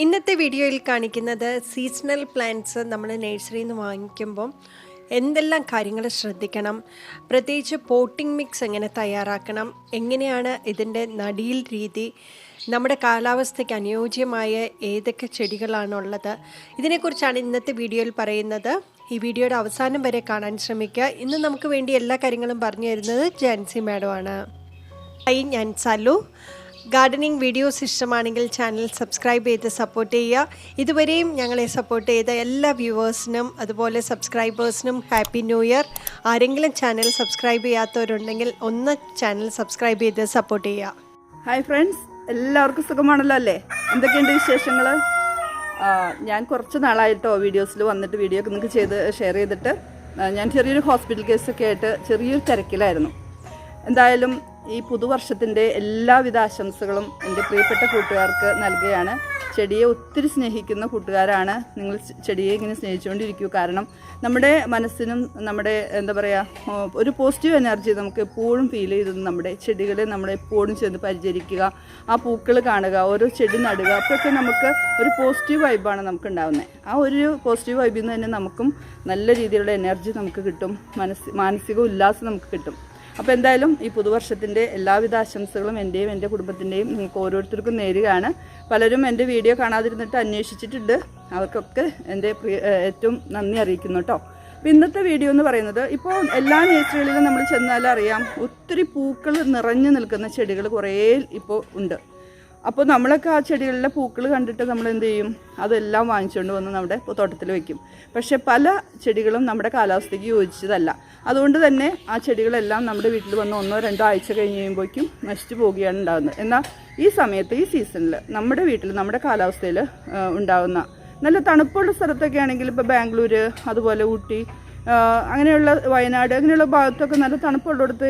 ഇന്നത്തെ വീഡിയോയിൽ കാണിക്കുന്നത് സീസണൽ പ്ലാന്റ്സ് നമ്മൾ നഴ്സറിയിൽ നിന്ന് വാങ്ങിക്കുമ്പം എന്തെല്ലാം കാര്യങ്ങൾ ശ്രദ്ധിക്കണം, പ്രത്യേകിച്ച് പോട്ടിംഗ് മിക്സ് എങ്ങനെ തയ്യാറാക്കണം, എങ്ങനെയാണ് ഇതിൻ്റെ നടീൽ രീതി, നമ്മുടെ കാലാവസ്ഥയ്ക്ക് അനുയോജ്യമായ ഏതൊക്കെ ചെടികളാണുള്ളത്, ഇതിനെക്കുറിച്ചാണ് ഇന്നത്തെ വീഡിയോയിൽ പറയുന്നത്. ഈ വീഡിയോയുടെ അവസാനം വരെ കാണാൻ ശ്രമിക്കുക. ഇന്ന് നമുക്ക് വേണ്ടി എല്ലാ കാര്യങ്ങളും പറഞ്ഞു തരുന്നത് ജാൻസി മാഡമാണ്. ഹായ്, ഞാൻ സാലു. ഗാർഡനിങ് വീഡിയോസ് ഇഷ്ടമാണെങ്കിൽ ചാനൽ സബ്സ്ക്രൈബ് ചെയ്ത് സപ്പോർട്ട് ചെയ്യുക. ഇതുവരെയും ഞങ്ങളെ സപ്പോർട്ട് ചെയ്ത എല്ലാ വ്യൂവേഴ്സിനും അതുപോലെ സബ്സ്ക്രൈബേഴ്സിനും ഹാപ്പി ന്യൂ ഇയർ. ആരെങ്കിലും ചാനൽ സബ്സ്ക്രൈബ് ചെയ്യാത്തവരുണ്ടെങ്കിൽ ഒന്ന് ചാനൽ സബ്സ്ക്രൈബ് ചെയ്ത് സപ്പോർട്ട് ചെയ്യുക. ഹായ് ഫ്രണ്ട്സ്, എല്ലാവർക്കും സുഖമാണല്ലോ അല്ലേ? എന്തൊക്കെയുണ്ട് വിശേഷങ്ങൾ? ഞാൻ കുറച്ച് നാളായിട്ടോ വീഡിയോസിൽ വന്നിട്ട് വീഡിയോ ഒക്കെ നിങ്ങൾക്ക് ഷെയർ ചെയ്തിട്ട് ഞാൻ ചെറിയൊരു ഹോസ്പിറ്റൽ കേസൊക്കെ ആയിട്ട് ചെറിയൊരു തിരക്കിലായിരുന്നു. എന്തായാലും ഈ പുതുവർഷത്തിൻ്റെ എല്ലാവിധ ആശംസകളും എൻ്റെ പ്രിയപ്പെട്ട കൂട്ടുകാർക്ക് നൽകുകയാണ്. ചെടിയെ ഒത്തിരി സ്നേഹിക്കുന്ന കൂട്ടുകാരാണ് നിങ്ങൾ. ചെടിയെ ഇങ്ങനെ സ്നേഹിച്ചുകൊണ്ടിരിക്കൂ. കാരണം നമ്മുടെ മനസ്സിനും നമ്മുടെ ഒരു പോസിറ്റീവ് എനർജി നമുക്ക് എപ്പോഴും ഫീൽ ചെയ്തത് നമ്മുടെ ചെടികളെ നമ്മളെപ്പോഴും ചെന്ന് പരിചരിക്കുക, ആ പൂക്കൾ കാണുക, ഓരോ ചെടി നടുക, അപ്പോഴൊക്കെ നമുക്ക് ഒരു പോസിറ്റീവ് വൈബാണ് നമുക്ക് ഉണ്ടാകുന്നത്. ആ ഒരു പോസിറ്റീവ് വൈബിൽ നിന്ന് തന്നെ നമുക്കും നല്ല രീതിയിലുള്ള എനർജി നമുക്ക് കിട്ടും, മാനസിക ഉല്ലാസം നമുക്ക് കിട്ടും. അപ്പോൾ എന്തായാലും ഈ പുതുവർഷത്തിൻ്റെ എല്ലാവിധ ആശംസകളും എൻ്റെയും എൻ്റെ കുടുംബത്തിൻ്റെയും നിങ്ങൾക്ക് ഓരോരുത്തർക്കും നേരുകയാണ്. പലരും എൻ്റെ വീഡിയോ കാണാതിരുന്നിട്ട് അന്വേഷിച്ചിട്ടുണ്ട്. അവർക്കൊക്കെ എൻ്റെ ഏറ്റവും നന്ദി അറിയിക്കുന്നു കേട്ടോ. അപ്പോൾ ഇന്നത്തെ വീഡിയോ എന്ന് പറയുന്നത്, ഇപ്പോൾ എല്ലാ നേഴ്സറികളിലും നമ്മൾ ചെന്നാൽ അറിയാം, ഒത്തിരി പൂക്കൾ നിറഞ്ഞു നിൽക്കുന്ന ചെടികൾ കുറേ ഇപ്പോൾ ഉണ്ട്. അപ്പോൾ നമ്മളൊക്കെ ആ ചെടികളിലെ പൂക്കൾ കണ്ടിട്ട് നമ്മൾ എന്ത് ചെയ്യും? അതെല്ലാം വാങ്ങിച്ചുകൊണ്ട് വന്ന് നമ്മുടെ തോട്ടത്തിൽ വയ്ക്കും. പക്ഷേ പല ചെടികളും നമ്മുടെ കാലാവസ്ഥയ്ക്ക് യോജിച്ചതല്ല. അതുകൊണ്ട് തന്നെ ആ ചെടികളെല്ലാം നമ്മുടെ വീട്ടിൽ വന്ന് 1-2 ആഴ്ച കഴിഞ്ഞ് കഴിയുമ്പോഴേക്കും നശിച്ചു പോവുകയാണ് ഉണ്ടാകുന്നത്. എന്നാൽ ഈ സമയത്ത്, ഈ സീസണിൽ നമ്മുടെ വീട്ടിൽ നമ്മുടെ കാലാവസ്ഥയിൽ ഉണ്ടാകുന്ന നല്ല തണുപ്പുള്ള സ്ഥലത്തൊക്കെ ആണെങ്കിൽ, ഇപ്പോൾ ബാംഗ്ലൂർ, അതുപോലെ ഊട്ടി, അങ്ങനെയുള്ള വയനാട്, അങ്ങനെയുള്ള ഭാഗത്തൊക്കെ നല്ല തണുപ്പുള്ളിടത്ത്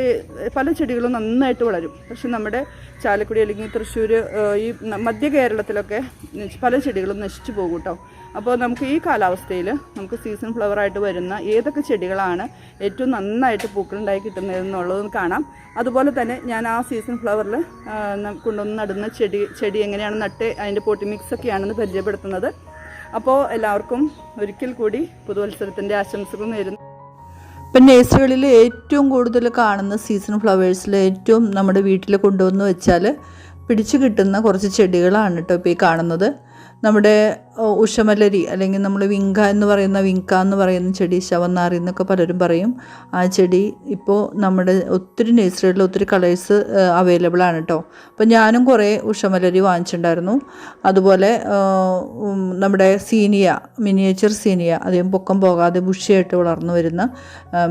പല ചെടികളും നന്നായിട്ട് വളരും. പക്ഷെ നമ്മുടെ ചാലക്കുടി അല്ലെങ്കിൽ തൃശ്ശൂർ, ഈ മധ്യ കേരളത്തിലൊക്കെ പല ചെടികളും നശിച്ചു പോകും കേട്ടോ. അപ്പോൾ നമുക്ക് ഈ കാലാവസ്ഥയിൽ നമുക്ക് സീസൺ ഫ്ലവറായിട്ട് വരുന്ന ഏതൊക്കെ ചെടികളാണ് ഏറ്റവും നന്നായിട്ട് പൂക്കളുണ്ടായി കിട്ടുന്നതെന്നുള്ളതും കാണാം. അതുപോലെ തന്നെ ഞാൻ ആ സീസൺ ഫ്ലവറിൽ കൊണ്ടുവന്ന് നടുന്ന ചെടി എങ്ങനെയാണ് നട്ട് അതിൻ്റെ പോട്ടി മിക്സൊക്കെയാണെന്ന് പരിചയപ്പെടുത്തുന്നത്. അപ്പോൾ എല്ലാവർക്കും ഒരിക്കൽ കൂടി പുതുവത്സരത്തിൻ്റെ ആശംസകൾ നേരുന്നു. ഇപ്പം നേഴ്സറികളിൽ ഏറ്റവും കൂടുതൽ കാണുന്ന സീസൺ ഫ്ലവേഴ്സിൽ ഏറ്റവും നമ്മുടെ വീട്ടിൽ കൊണ്ടുവന്ന് വെച്ചാൽ പിടിച്ചു കിട്ടുന്ന കുറച്ച് ചെടികളാണ് കേട്ടോ ഇപ്പോൾ ഈ കാണുന്നത്. നമ്മുടെ ഉഷമലരി അല്ലെങ്കിൽ നമ്മൾ വിങ്ക എന്ന് പറയുന്ന ചെടി, ശവന്നാറി എന്നൊക്കെ പലരും പറയും. ആ ചെടി ഇപ്പോൾ നമ്മുടെ ഒത്തിരി നേഴ്സറികളിൽ ഒത്തിരി കളേഴ്സ് അവൈലബിൾ ആണ് കേട്ടോ. അപ്പോൾ ഞാനും കുറേ ഉഷമലരി വാങ്ങിച്ചിട്ടുണ്ടായിരുന്നു. അതുപോലെ നമ്മുടെ മിനിയേച്ചർ സീനിയ, അധികം പൊക്കം പോകാതെ ബുഷിയായിട്ട് വളർന്നു വരുന്ന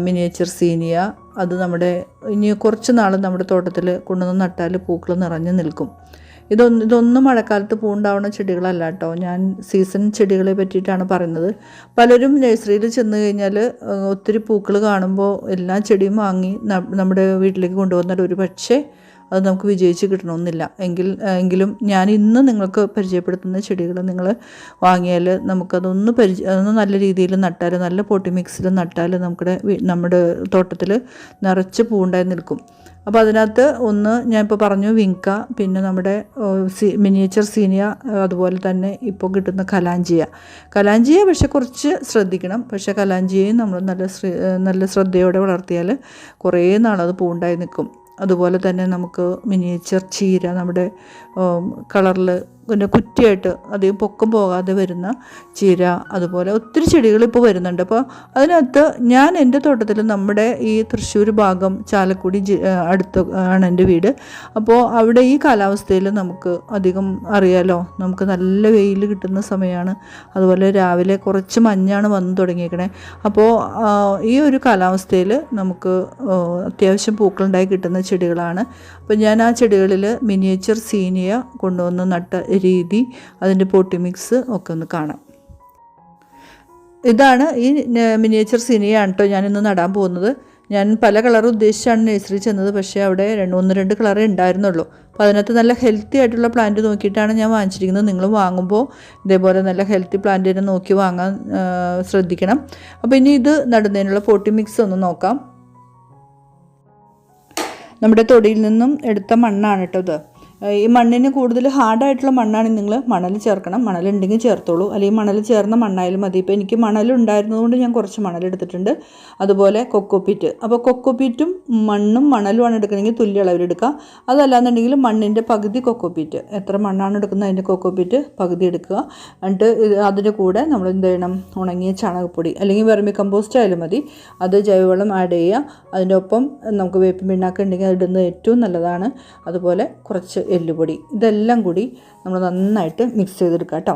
മിനിയേച്ചർ സീനിയ, അത് നമ്മുടെ ഇനി കുറച്ച് നാൾ നമ്മുടെ തോട്ടത്തിൽ കൊണ്ടുവന്ന് നട്ടാൽ പൂക്കൾ നിറഞ്ഞു നിൽക്കും. ഇതൊന്നും മഴക്കാലത്ത് പൂണ്ടാവുന്ന ചെടികളല്ല കേട്ടോ. ഞാൻ സീസൺ ചെടികളെ പറ്റിയിട്ടാണ് പറയുന്നത്. പലരും നഴ്സറിയിൽ ചെന്ന് കഴിഞ്ഞാൽ ഒത്തിരി പൂക്കൾ കാണുമ്പോൾ എല്ലാ ചെടിയും വാങ്ങി നമ്മുടെ വീട്ടിലേക്ക് കൊണ്ടുവന്നാൽ ഒരു പക്ഷേ അത് നമുക്ക് വിജയിച്ച് കിട്ടണമെന്നില്ല. എങ്കിലും ഞാൻ ഇന്ന് നിങ്ങൾക്ക് പരിചയപ്പെടുത്തുന്ന ചെടികൾ നിങ്ങൾ വാങ്ങിയാൽ നമുക്കതൊന്ന് നല്ല രീതിയിൽ നട്ടാൽ, നല്ല പോട്ടി മിക്സിൽ നട്ടാൽ നമ്മുടെ തോട്ടത്തിൽ നിറച്ച് പൂണ്ടായി നിൽക്കും. അപ്പോൾ അതിനകത്ത് ഒന്ന് ഞാനിപ്പോൾ പറഞ്ഞു, വിങ്ക, പിന്നെ നമ്മുടെ മിനിയേച്ചർ സീനിയ, അതുപോലെ തന്നെ ഇപ്പോൾ കിട്ടുന്ന കലാഞ്ചിയ പക്ഷെ കുറച്ച് ശ്രദ്ധിക്കണം. പക്ഷേ കലാഞ്ചിയയും നമ്മൾ നല്ല ശ്രദ്ധയോടെ വളർത്തിയാൽ കുറേ നാളത് പൂണ്ടായി നിൽക്കും. അതുപോലെ തന്നെ നമുക്ക് മിനിയേച്ചർ ചീര, നമ്മുടെ കളറിൽ പിന്നെ കുറ്റിയായിട്ട് അധികം പൊക്കം പോകാതെ വരുന്ന ചീര, അതുപോലെ ഒത്തിരി ചെടികൾ ഇപ്പോൾ വരുന്നുണ്ട്. അപ്പോൾ അതിനകത്ത് ഞാൻ എൻ്റെ തോട്ടത്തിൽ, നമ്മുടെ ഈ തൃശ്ശൂർ ഭാഗം ചാലക്കുടി അടുത്ത് ആണ് എൻ്റെ വീട്. അപ്പോൾ അവിടെ ഈ കാലാവസ്ഥയിൽ നമുക്ക് അധികം അറിയാലോ, നമുക്ക് നല്ല വെയിൽ കിട്ടുന്ന സമയമാണ്. അതുപോലെ രാവിലെ കുറച്ച് മഞ്ഞാണ് വന്നു തുടങ്ങിയേക്കണേ. അപ്പോൾ ഈ ഒരു കാലാവസ്ഥയിൽ നമുക്ക് അത്യാവശ്യം പൂക്കളുണ്ടായി കിട്ടുന്ന ചെടികളാണ്. അപ്പോൾ ഞാൻ ആ ചെടികളിൽ മിനിയേച്ചർ സീനിയ കൊണ്ടുവന്ന് നട്ട രീതി, അതിൻ്റെ പോട്ടി മിക്സ് ഒക്കെ ഒന്ന് കാണാം. ഇതാണ് ഈ മിനിയേച്ചർ സീനിയാണ് കേട്ടോ ഞാനിന്ന് നടാൻ പോകുന്നത്. ഞാൻ പല കളർ ഉദ്ദേശിച്ചാണ് നഴ്സറി ചെന്നത്, പക്ഷേ അവിടെ 1-2 കളറേ ഉണ്ടായിരുന്നുള്ളൂ. അപ്പോൾ അതിനകത്ത് നല്ല ഹെൽത്തി ആയിട്ടുള്ള പ്ലാന്റ് നോക്കിയിട്ടാണ് ഞാൻ വാങ്ങിച്ചിരിക്കുന്നത്. നിങ്ങൾ വാങ്ങുമ്പോൾ ഇതേപോലെ നല്ല ഹെൽത്തി പ്ലാന്റ് തന്നെ നോക്കി വാങ്ങാൻ ശ്രദ്ധിക്കണം. അപ്പോൾ ഇനി ഇത് നടുന്നതിനുള്ള പോട്ടി മിക്സ് ഒന്ന് നോക്കാം. നമ്മുടെ തൊടിയിൽ നിന്നും എടുത്ത മണ്ണാണ് കേട്ടോ ഇത്. ഈ മണ്ണിന് കൂടുതൽ ഹാർഡായിട്ടുള്ള മണ്ണാണെങ്കിൽ നിങ്ങൾ മണൽ ചേർക്കണം. മണലുണ്ടെങ്കിൽ ചേർത്തോളൂ, അല്ലെങ്കിൽ മണൽ ചേർന്ന മണ്ണായാലും മതി. ഇപ്പോൾ എനിക്ക് മണലുണ്ടായിരുന്നതുകൊണ്ട് ഞാൻ കുറച്ച് മണലെടുത്തിട്ടുണ്ട്. അതുപോലെ കൊക്കോപ്പീറ്റ്. അപ്പോൾ കൊക്കോപ്പീറ്റും മണ്ണും മണലുമാണ് എടുക്കണമെങ്കിൽ തുല്യ അളവിലെടുക്കുക. അതല്ലാന്നുണ്ടെങ്കിൽ മണ്ണിൻ്റെ പകുതി കൊക്കോപ്പീറ്റ്, എത്ര മണ്ണാണ് എടുക്കുന്നത് അതിൻ്റെ കൊക്കോപ്പീറ്റ് പകുതി എടുക്കുക. എന്നിട്ട് അതിൻ്റെ കൂടെ നമ്മൾ എന്ത് ചെയ്യണം, ഉണങ്ങിയ ചാണകപ്പൊടി അല്ലെങ്കിൽ വെർമി കമ്പോസ്റ്റ് ആയാലും മതി, അത് ജൈവവളം ആഡ് ചെയ്യുക. അതിൻ്റെ ഒപ്പം നമുക്ക് വേപ്പിൻ പിണ്ണാക്ക് ഉണ്ടെങ്കിൽ അത് ഇടുന്നത് ഏറ്റവും നല്ലതാണ്. അതുപോലെ കുറച്ച് എല്ലുപൊടി, ഇതെല്ലാം കൂടി നമ്മൾ നന്നായിട്ട് മിക്സ് ചെയ്തെടുക്കുക കേട്ടോ.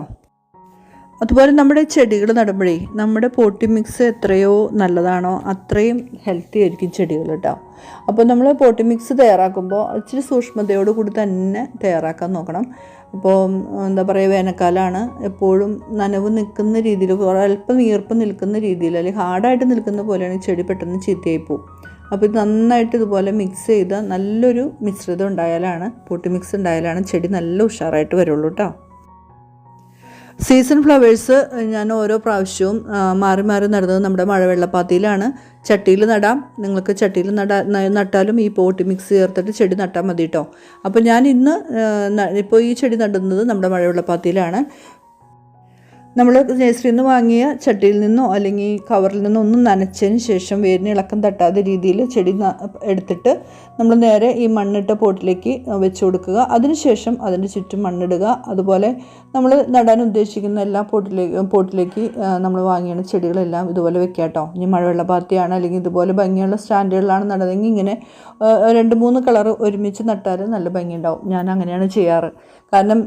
അതുപോലെ നമ്മുടെ ചെടികൾ നടുമ്പോഴേ നമ്മുടെ പോട്ടി മിക്സ് എത്രയോ നല്ലതാണോ അത്രയും ഹെൽത്തി ആയിരിക്കും ചെടികൾ കേട്ടോ. അപ്പോൾ നമ്മൾ പോട്ടി മിക്സ് തയ്യാറാക്കുമ്പോൾ ഇച്ചിരി സൂക്ഷ്മതയോട് കൂടി തന്നെ തയ്യാറാക്കാൻ നോക്കണം. ഇപ്പോൾ എന്താ പറയുക, വേനൽക്കാലമാണ്, എപ്പോഴും നനവ് നിൽക്കുന്ന രീതിയിൽ, അല്പം ഈർപ്പം നിൽക്കുന്ന രീതിയിൽ അല്ലെങ്കിൽ ഹാർഡായിട്ട് നിൽക്കുന്ന പോലെയാണ് ചെടി പെട്ടെന്ന് ചീത്തയായി പോകും. അപ്പോൾ ഇത് നന്നായിട്ട് ഇതുപോലെ മിക്സ് ചെയ്ത് നല്ലൊരു മിശ്രിതം ഉണ്ടായാലാണ്, പോട്ടി മിക്സ് ഉണ്ടായാലാണ് ചെടി നല്ല ഉഷാറായിട്ട് വരുള്ളൂ കേട്ടോ. സീസൺ ഫ്ലവേഴ്സ് ഞാൻ ഓരോ പ്രാവശ്യവും മാറി മാറി നടുന്നത് നമ്മുടെ മഴവെള്ളപ്പാത്തിയിലാണ്. ചട്ടിയിൽ നടാം, നിങ്ങൾക്ക് ചട്ടിയിൽ നട്ടാലും ഈ പോട്ടി മിക്സ് ചേർത്തിട്ട് ചെടി നട്ടാൽ മതി കേട്ടോ. അപ്പോൾ ഞാൻ ഇന്ന് ഇപ്പോൾ ഈ ചെടി നടുന്നത് നമ്മുടെ മഴവെള്ളപ്പാത്തിയിലാണ്. നമ്മൾ നഴ്സറിയിൽ നിന്ന് വാങ്ങിയ ചട്ടിയിൽ നിന്നോ അല്ലെങ്കിൽ കവറിൽ നിന്നോ ഒന്നും നനച്ചതിന് ശേഷം വേരിന് ഇളക്കം തട്ടാത്ത രീതിയിൽ ചെടി എടുത്തിട്ട് നമ്മൾ നേരെ ഈ മണ്ണിട്ട പോട്ടിലേക്ക് വെച്ച് കൊടുക്കുക. അതിനുശേഷം അതിൻ്റെ ചുറ്റും മണ്ണിടുക. അതുപോലെ നമ്മൾ നടാൻ ഉദ്ദേശിക്കുന്ന എല്ലാ പോട്ടിലേക്ക് നമ്മൾ വാങ്ങിയ ചെടികളെല്ലാം ഇതുപോലെ വെക്കുക കേട്ടോ. ഇനി മഴവെള്ള പാത്തിയാണ് അല്ലെങ്കിൽ ഇതുപോലെ ഭംഗിയുള്ള സ്റ്റാൻഡുകളിലാണ് നടുന്നതെങ്കിൽ ഇങ്ങനെ 2-3 കളർ ഒരുമിച്ച് നട്ടാൽ നല്ല ഭംഗിയുണ്ടാവും. ഞാൻ അങ്ങനെയാണ് ചെയ്യാറ്. കാരണം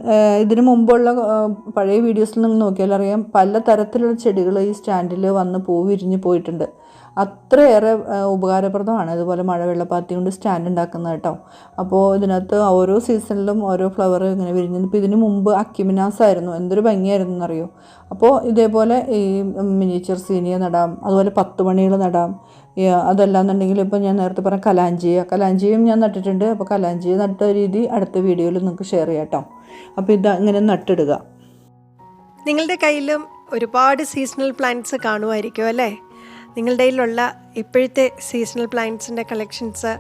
ഇതിന് മുമ്പുള്ള പഴയ വീഡിയോസിൽ നിങ്ങൾ നോക്കിയാൽ അറിയാം, പല തരത്തിലുള്ള ചെടികൾ ഈ സ്റ്റാൻഡിൽ വന്ന് പൂ വിരിഞ്ഞ് പോയിട്ടുണ്ട്. അത്രയേറെ ഉപകാരപ്രദമാണ് ഇതുപോലെ മഴവെള്ളപ്പാത്തി കൊണ്ട് സ്റ്റാൻഡ് ഉണ്ടാക്കുന്നത് കേട്ടോ. അപ്പോൾ ഇതിനകത്ത് ഓരോ സീസണിലും ഓരോ ഫ്ലവർ ഇങ്ങനെ വിരിഞ്ഞു. ഇപ്പോൾ ഇതിന് മുമ്പ് അക്കിമിനാസ് ആയിരുന്നു, എന്തൊരു ഭംഗിയായിരുന്നു എന്നറിയോ. അപ്പോൾ ഇതേപോലെ ഈ മിനിയേച്ചർ സീനിയ നടാം, അതുപോലെ 10 മണികൾ നടാം. അതല്ലാന്നുണ്ടെങ്കിൽ ഇപ്പോൾ ഞാൻ നേരത്തെ പറഞ്ഞ കലാഞ്ചിയും ഞാൻ നട്ടിട്ടുണ്ട്. അപ്പോൾ കലാഞ്ചിയ നട്ട രീതി അടുത്ത വീഡിയോയിൽ നിങ്ങൾക്ക് ഷെയർ ചെയ്യാം കേട്ടോ. അപ്പോൾ ഇത് ഇങ്ങനെ നട്ടിടുക. നിങ്ങളുടെ കയ്യിലും ഒരുപാട് സീസണൽ പ്ലാന്റ്സ് കാണുമായിരിക്കും അല്ലേ? നിങ്ങളുടെ കയ്യിലുള്ള ഇപ്പോഴത്തെ സീസണൽ പ്ലാന്റ്സിൻ്റെ കളക്ഷൻസ്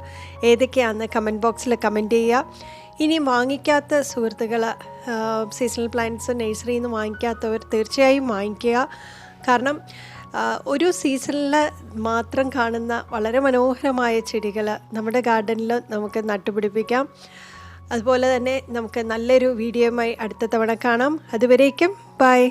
ഏതൊക്കെയാണെന്ന് കമൻറ്റ് ബോക്സിൽ കമൻറ്റ് ചെയ്യുക. ഇനി വാങ്ങിക്കാത്ത സുഹൃത്തുക്കൾ, സീസണൽ പ്ലാന്റ്സ് നഴ്സറിയിൽ നിന്ന് വാങ്ങിക്കാത്തവർ തീർച്ചയായും വാങ്ങിക്കുക. കാരണം ഒരു സീസണിൽ മാത്രം കാണുന്ന വളരെ മനോഹരമായ ചെടികൾ നമ്മുടെ ഗാർഡനിൽ നമുക്ക് നട്ടുപിടിപ്പിക്കാം. അതുപോലെ തന്നെ നമുക്ക് നല്ലൊരു വീഡിയോയുമായി അടുത്ത തവണ കാണാം. അതുവരേക്കും ബൈ.